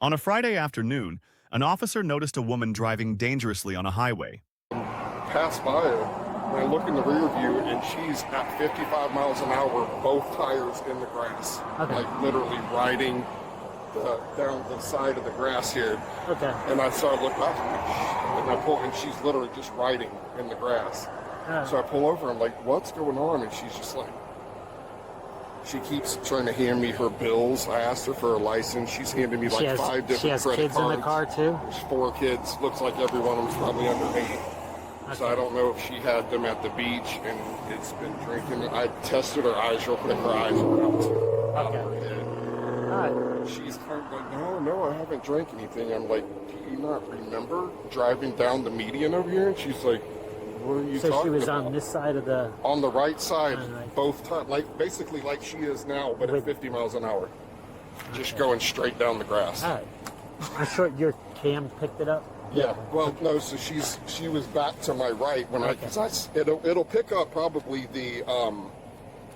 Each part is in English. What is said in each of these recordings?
On a Friday afternoon, an officer noticed a woman driving dangerously on a highway. Pass by her, and I look in the rear view, and she's at 55 miles an hour, both tires in the grass. Okay. Like literally riding down the side of the grass here. Okay. And I saw her look back, and I pull, and she's literally just riding in the grass. So I pull over, I'm like, what's going on? And she's just like, she keeps trying to hand me her bills. I asked her for her license. She's handing me like 5 different credit cards. She has kids in the car too? There's 4 kids. Looks like every one of them's probably under 8. Okay. So I don't know if she had them at the beach and it's been drinking. I tested her eyes real quick. Her eyes were out of her head. All right. She's kind of like, no, I haven't drank anything. I'm like, do you not remember driving down the median over here? And she's like, what are you talking about? So she was on this side of the... On the right side, both times, like basically like she is now, but at 50 miles an hour. Just going straight down the grass. All right. I'm sure your cam picked it up? Yeah. Well, no, so she was back to my right when it'll pick up probably the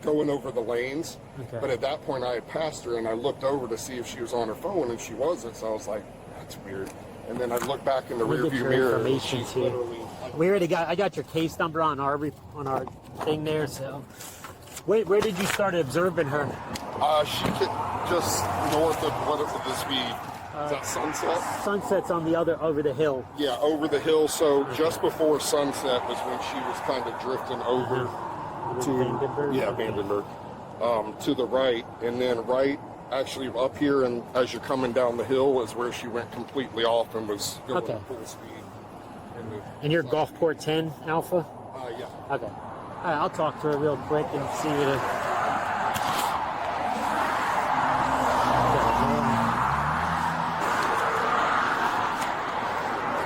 going over the lanes. Okay. But at that point I had passed her and I looked over to see if she was on her phone and she wasn't, so I was like, that's weird. And then I looked back in the rearview mirror. I got your case number on our thing there. So, where did you start observing her? She could just north of what would this be? Is that Sunset? Sunset's on the over the hill. Yeah, over the hill. So just before sunset was when she was kind of drifting over to Vandenberg. Yeah, Vandenberg. To the right, and then right. Actually, up here, and as you're coming down the hill, is where she went completely off and was going full speed. And you're Gulfport 10 Alpha? Yeah. Okay. All right, I'll talk to her real quick and see what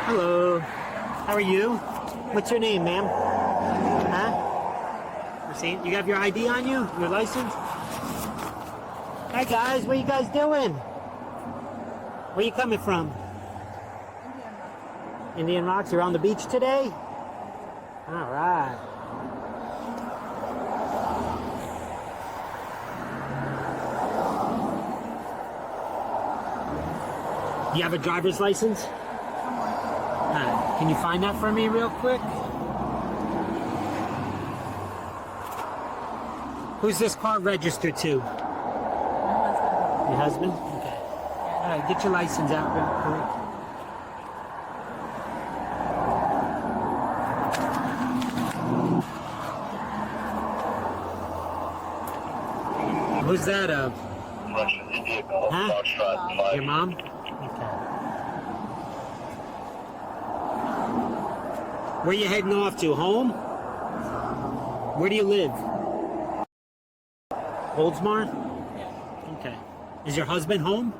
Hello. How are you? What's your name, ma'am? Huh? You have your ID on you? Your license? Hi guys, what are you guys doing? Where are you coming from? Indian Rocks. You're on the beach today? All right. Do you have a driver's license? Can you find that for me real quick? Who's this car registered to? Your husband? Okay. All right, get your license out real quick. Who's that of? Huh? Your mom? Okay. Where you heading off to? Home? Where do you live? Oldsmar? Okay. Is your husband home?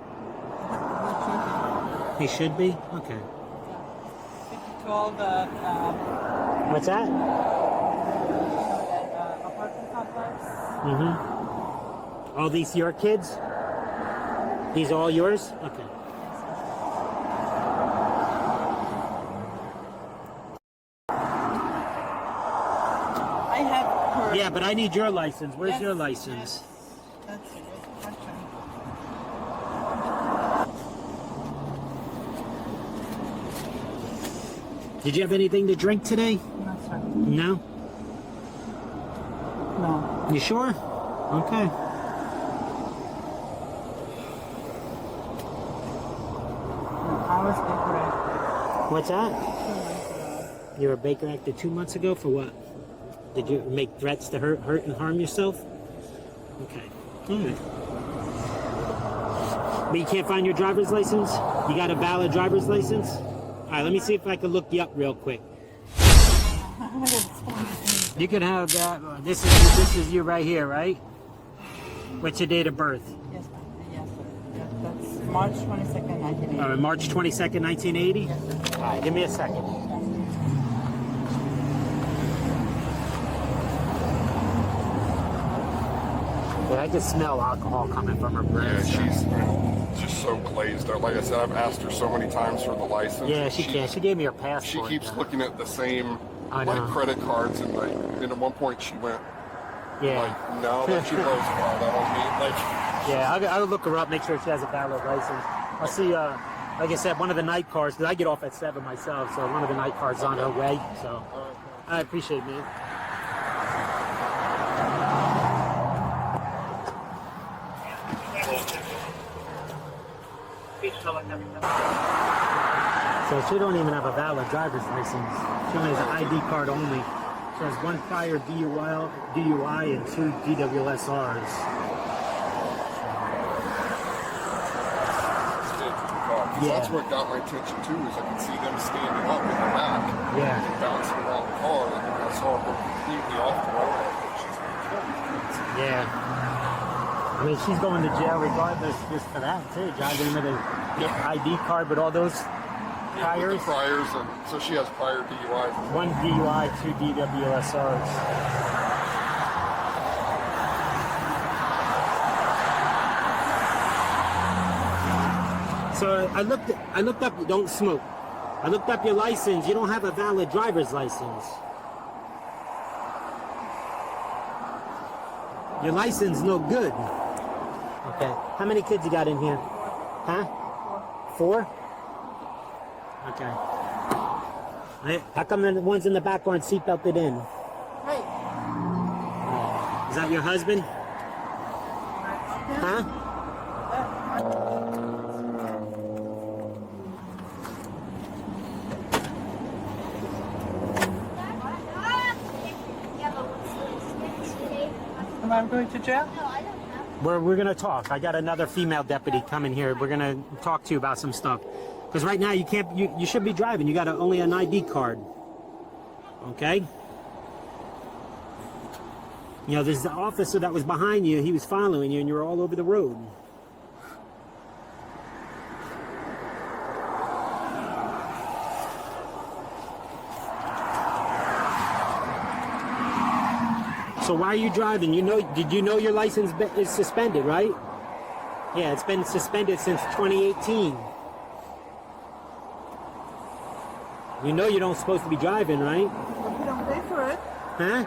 He should be? Okay. 12, what's that? apartment complex. Mm-hmm. All these your kids? These all yours? Okay. I have her. Yeah, but I need your license. Where's your license? That's a good question. Did you have anything to drink today? No, sir. No? No. You sure? Okay. I was Baker Act. What's that? 2 months ago. You were Baker acted 2 months ago for what? Did you make threats to hurt and harm yourself? Okay. All right. But you can't find your driver's license? You got a valid driver's license? All right, let me see if I can look you up real quick. You can have that. This is you right here, right? What's your date of birth? Yes, sir. Yes, sir. Yeah, that's March 22nd, 1980. All right, March 22nd, 1980? Yes, sir. All right, give me a second. Yeah, I can smell alcohol coming from her breath. Yeah, she's just so glazed out. Like I said, I've asked her so many times for the license. Yeah, she can. She gave me her passport. She keeps looking at the same like credit cards, and like, and at one point she went, yeah, like, now that she knows card, I don't need like. Yeah, I'll look her up, make sure she has a valid license. I'll see, like I said, one of the night cars, because I get off at 7 myself, so one of the night cars is on her way, so I appreciate it, man. So she don't even have a valid driver's license. She only has an ID card only. She has 1 prior DUI and 2 DWSRs. Yeah. That's what got my attention too, is I could see them standing up in the back. Yeah. And bouncing around the car, and then I saw her completely off the road. I think she's gonna kill me. Yeah. I mean, she's going to jail regardless just for that, too. Driving with an ID card with all those priors. With the priors, and so she has prior DUIs. 1 DUI, 2 DWSRs. So I looked up, you don't smoke. I looked up your license. You don't have a valid driver's license. Your license no good. Okay. How many kids you got in here? Huh? 4? Okay. How come the ones in the back aren't seatbelted in? Hey. Is that your husband? Huh? Am I going to jail? We're gonna talk. I got another female deputy coming here. We're gonna talk to you about some stuff. Because right now you can't. You should be driving. You got only an ID card. Okay. You know, there's the officer that was behind you. He was following you, and you were all over the road. So why are you driving? Did you know your license is suspended, right? Yeah, it's been suspended since 2018. You know you don't supposed to be driving, right? But you don't pay for it. Huh?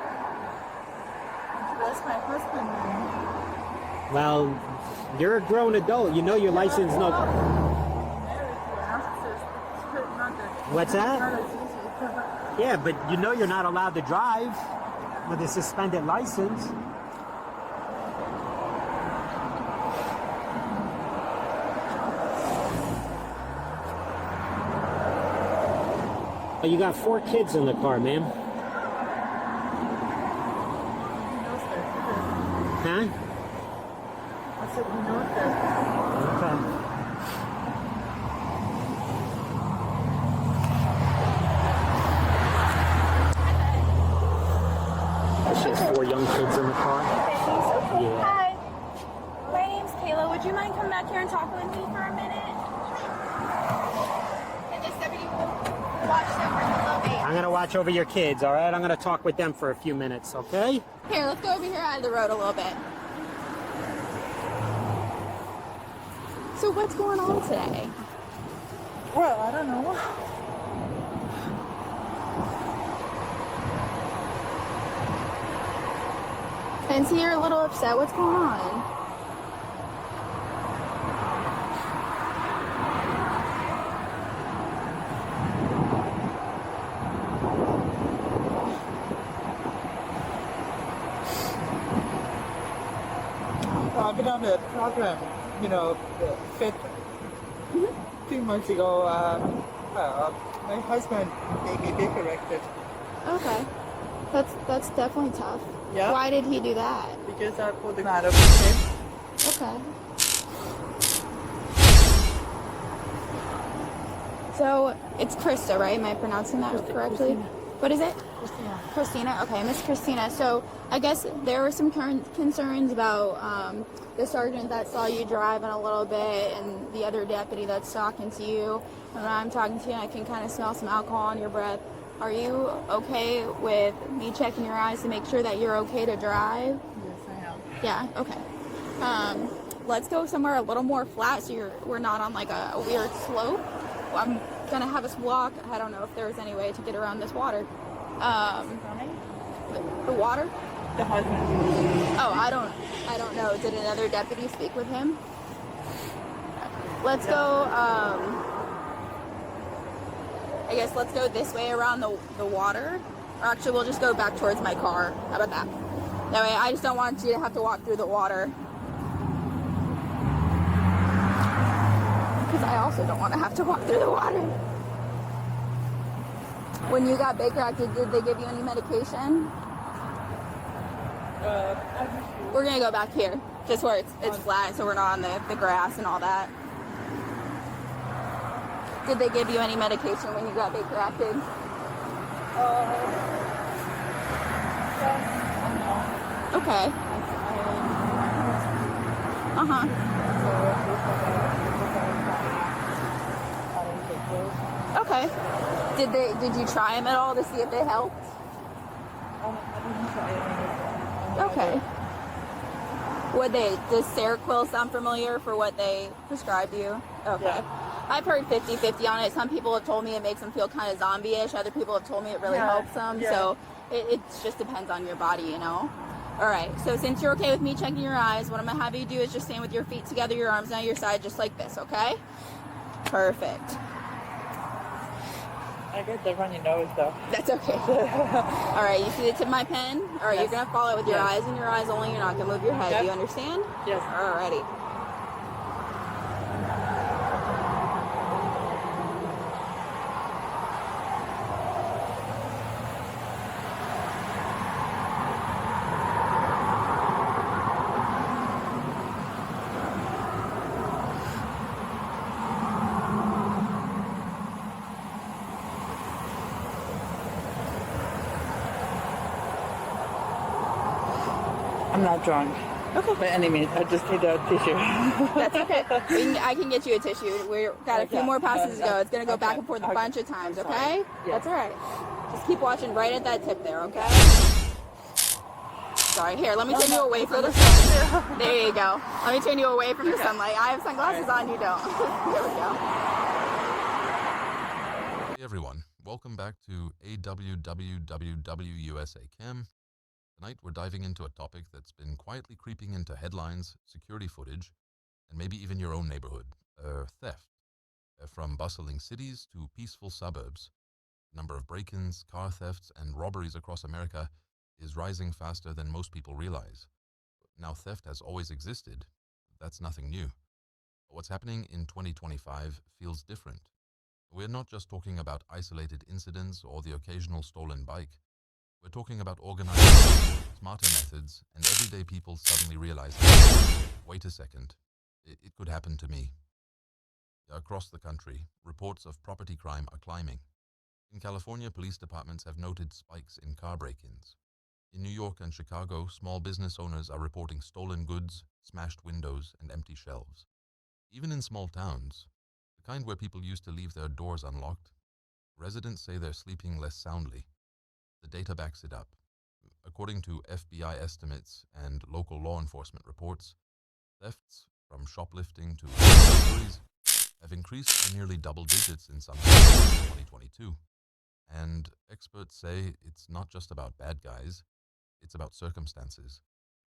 That's my husband. Well, you're a grown adult. You know your license no. Married to an officer. It's not that. What's that? Not as easy. Yeah, but you know you're not allowed to drive with a suspended license. Oh, you got 4 kids in the car, ma'am. Huh? I said, you know that. Okay. She has 4 young kids in the car. Okay. Yeah. Hi. My name's Kayla. Would you mind coming back here and talking with me for a minute? And this deputy will watch them for a little bit. I'm gonna watch over your kids, all right? I'm gonna talk with them for a few minutes, okay? Here, let's go over here out of the road a little bit. So what's going on today? Well, I don't know. And so you're a little upset. What's going on? I've been on a program, you know, fit 2 months ago. My husband made me be corrected. Okay. That's definitely tough. Yeah. Why did he do that? Because I pulled him out of the fit. Okay. So it's Krista, right? Am I pronouncing that correctly? What is it? Christina. Okay, Miss Christina. So I guess there were some concerns about the sergeant that saw you driving a little bit and the other deputy that's talking to you. And when I'm talking to you, I can kind of smell some alcohol on your breath. Are you okay with me checking your eyes to make sure that you're okay to drive? Yes, I am. Yeah, okay. Let's go somewhere a little more flat so we're not on like a weird slope. I'm gonna have us walk. I don't know if there's any way to get around this water. The water? The husband. Oh, I don't know. Did another deputy speak with him? let's go, I guess let's go this way around the water. Or actually, we'll just go back towards my car. How about that? That way, I just don't want you to have to walk through the water. Because I also don't want to have to walk through the water. When you got Baker acted, did they give you any medication? We're gonna go back here, just where it's flat, so we're not on the grass and all that. Did they give you any medication when you got Baker acted? Okay. Okay. Did you try them at all to see if they helped? Okay. Does Seroquel sound familiar for what they prescribed you? Okay. Yeah. I've heard 50-50 on it. Some people have told me it makes them feel kind of zombie-ish. Other people have told me it really helps them. Yeah. So it just depends on your body, you know? All right. So since you're okay with me checking your eyes, what I'm going to have you do is just stand with your feet together, your arms down your side, just like this, okay? Perfect. I get the runny nose though. That's okay. All right, you see the tip of my pen? All right, yes. You're going to follow it with your eyes and your eyes only. You're not going to move your head. Yep. Do you understand? Yes. All righty. I'm not drunk. Okay. By any means, I just need a tissue. That's okay. I can get you a tissue. We've got a few more passes to go. It's going to go back and forth a bunch of times, okay? Yes. That's all right. Just keep watching right at that tip there, okay? Sorry. Here, let me turn you away from the sun. There you go. Let me turn you away from the sunlight. I have sunglasses on, you don't. There we go. Hey everyone, welcome back to EWU Bodycam. Tonight we're diving into a topic that's been quietly creeping into headlines, security footage, and maybe even your own neighborhood, theft. From bustling cities to peaceful suburbs, the number of break-ins, car thefts, and robberies across America is rising faster than most people realize. Now, theft has always existed. That's nothing new. But what's happening in 2025 feels different. We're not just talking about isolated incidents or the occasional stolen bike. We're talking about organized, smarter methods, and everyday people suddenly realizing, wait a second, it could happen to me. Across the country, reports of property crime are climbing. In California, police departments have noted spikes in car break-ins. In New York and Chicago, small business owners are reporting stolen goods, smashed windows, and empty shelves. Even in small towns, the kind where people used to leave their doors unlocked, residents say they're sleeping less soundly. The data backs it up. According to FBI estimates and local law enforcement reports, thefts from shoplifting to burglaries have increased to nearly double digits in some states in 2022. And experts say it's not just about bad guys, it's about circumstances,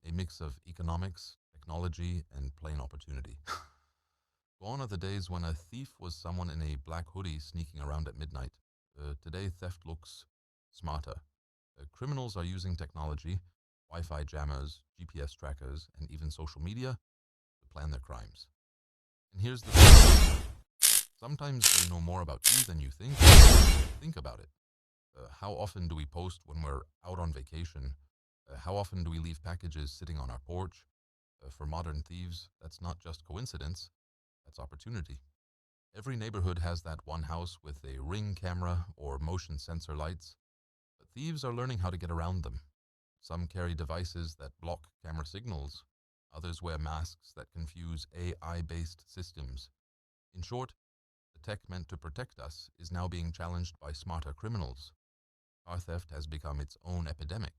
a mix of economics, technology, and plain opportunity. Gone are the days when a thief was someone in a black hoodie sneaking around at midnight. Today, theft looks smarter. Criminals are using technology, Wi-Fi jammers, GPS trackers, and even social media to plan their crimes. And here's the thing. Sometimes they know more about you than you think. Think about it. How often do we post when we're out on vacation? How often do we leave packages sitting on our porch? For modern thieves, that's not just coincidence, that's opportunity. Every neighborhood has that one house with a Ring camera or motion sensor lights. But thieves are learning how to get around them. Some carry devices that block camera signals. Others wear masks that confuse AI-based systems. In short, the tech meant to protect us is now being challenged by smarter criminals. Car theft has become its own epidemic.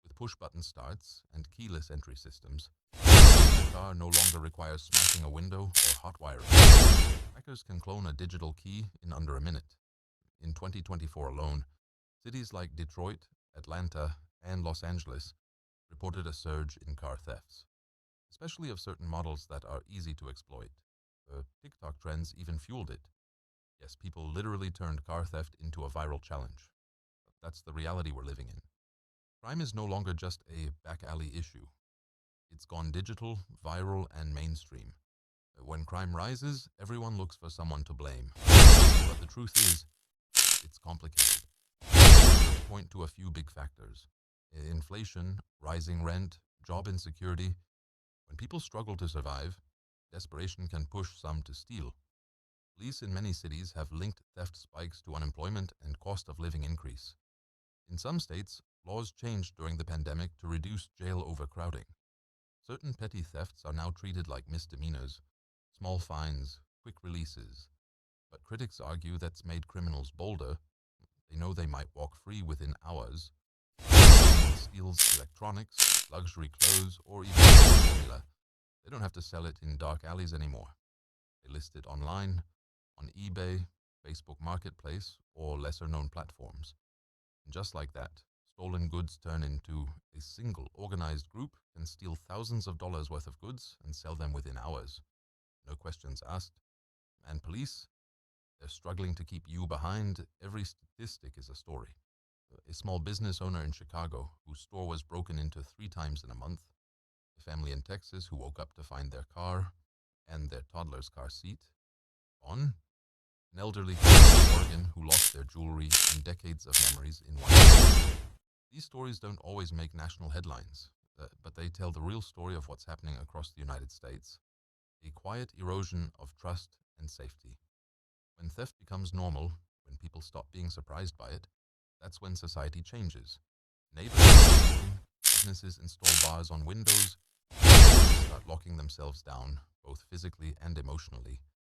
With push-button starts and keyless entry systems, the car no longer requires smashing a window or hot wiring. Hackers can clone a digital key in under a minute. In 2024 alone, cities like Detroit, Atlanta, and Los Angeles reported a surge in car thefts, especially of certain models that are easy to exploit. The TikTok trends even fueled it. Yes, people literally turned car theft into a viral challenge. But that's the reality we're living in. Crime is no longer just a back alley issue. It's gone digital, viral, and mainstream. When crime rises, everyone looks for someone to blame. But the truth is, it's complicated. Let's point to a few big factors. Inflation, rising rent, job insecurity. When people struggle to survive, desperation can push some to steal. Police in many cities have linked theft spikes to unemployment and cost of living increase. In some states, laws changed during the pandemic to reduce jail overcrowding. Certain petty thefts are now treated like misdemeanors, small fines, quick releases. But critics argue that's made criminals bolder. They know they might walk free within hours. Someone steals electronics, luxury clothes, or even formula. They don't have to sell it in dark alleys anymore. They list it online, on eBay, Facebook Marketplace, or lesser-known platforms. And just like that, stolen goods turn into a single organized group can steal thousands of dollars worth of goods and sell them within hours. No questions asked. And police, they're struggling to keep you behind. Every statistic is a story. A small business owner in Chicago whose store was broken into 3 times in a month. A family in Texas who woke up to find their car and their toddler's car seat gone. An elderly couple in Oregon who lost their jewelry and decades of memories in one day. These stories don't always make national headlines, but they tell the real story of what's happening across the United States. A quiet erosion of trust and safety. When theft becomes normal, when people stop being surprised by it, that's when society changes. Neighbors start talking, businesses install bars on windows, and start locking themselves down, both physically and emotionally.